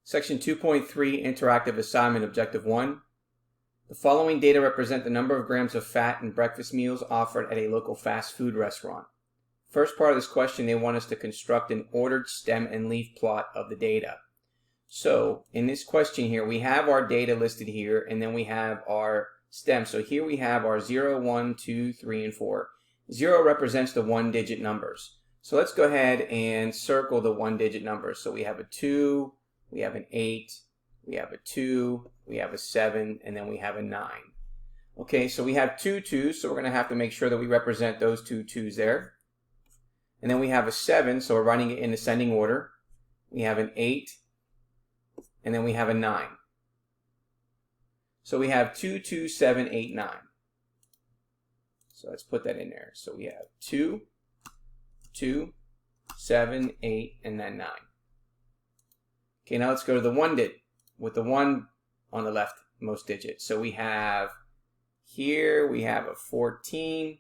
Section 2.3 Interactive Assignment Objective 1. The following data represent the number of grams of fat in breakfast meals offered at a local fast food restaurant. First part of this question, they want us to construct an ordered stem and leaf plot of the data. So in this question here, we have our data listed here, and then we have our stem. So here we have our 0, 1, 2, 3, and 4. 0 represents the one-digit numbers. So let's go ahead and circle the one-digit numbers. So we have a 2, we have an 8, we have a 2, we have a 7, and then we have a 9. Okay, so we have two 2s, so we're going to have to make sure that we represent those two 2s there. And then we have a 7, so we're writing it in ascending order. We have an 8, and then we have a 9. So we have 2, 2, 7, 8, 9. So let's put that in there. So we have 2, 2, 7, 8, and then 9. Okay, now let's go to the one digit with the 1 on the leftmost digit. So we have here, we have a 14,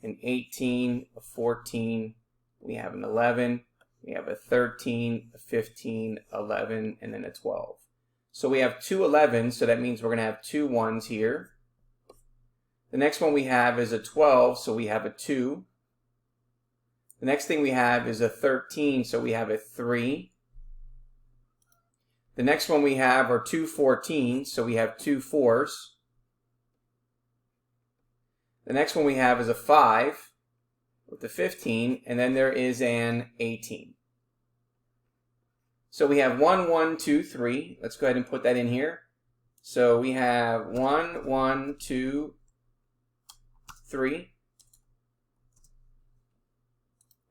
an 18, a 14, we have an 11, we have a 13, a 15, 11, and then a 12. So we have two 11s, so that means we're going to have two 1s here. The next one we have is a 12, so we have a 2. The next thing we have is a 13, so we have a 3. The next one we have are two 14s, so we have two 4s. The next one we have is a 5 with the 15, and then there is an 18. So we have 1, 1, 2, 3. Let's go ahead and put that in here. So we have 1, 1, 2, 3.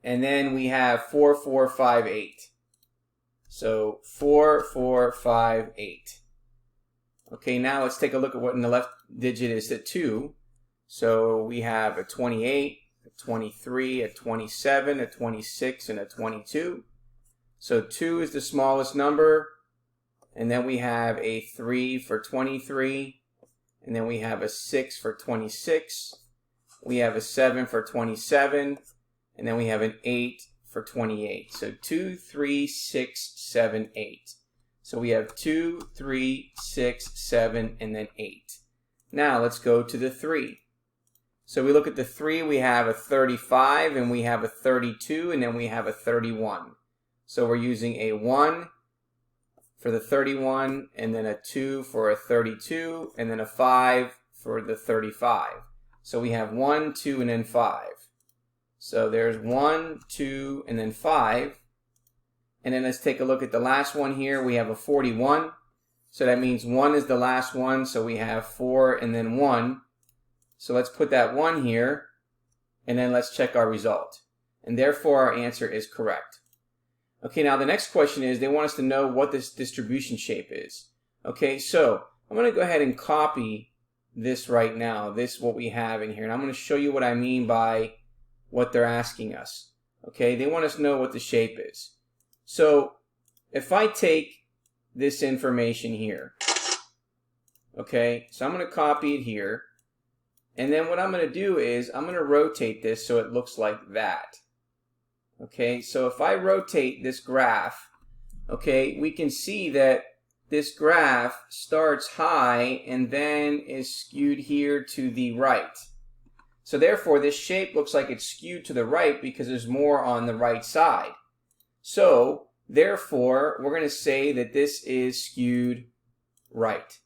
And then we have 4, 4, 5, 8. So 4, 4, 5, 8. Okay, now let's take a look at what in the left digit is the 2. So we have a 28, a 23, a 27, a 26, and a 22. So 2 is the smallest number. And then we have a 3 for 23. And then we have a 6 for 26. We have a 7 for 27. And then we have an 8 for 28. So 2, 3, 6, 7, 8. So we have 2, 3, 6, 7, and then 8. Now let's go to the 3. So we look at the 3, we have a 35, and we have a 32, and then we have a 31. So we're using a 1 for the 31, and then a 2 for a 32, and then a 5 for the 35. So we have 1, 2, and then 5. So there's 1, 2, and then 5. And then let's take a look at the last one here. We have a 41. So that means 1 is the last one. So we have 4 and then 1. So let's put that 1 here. And then let's check our result. And therefore our answer is correct. Okay, now the next question is they want us to know what this distribution shape is. Okay, so I'm going to go ahead and copy this right now. This is what we have in here. And I'm going to show you what I mean by what they're asking us. Okay, they want us to know what the shape is. So if I take this information here, okay, so I'm going to copy it here, and then what I'm going to do is I'm going to rotate this so it looks like that. Okay, so if I rotate this graph, okay, we can see that this graph starts high and then is skewed here to the right. So therefore, this shape looks like it's skewed to the right because there's more on the right side. So therefore, we're going to say that this is skewed right.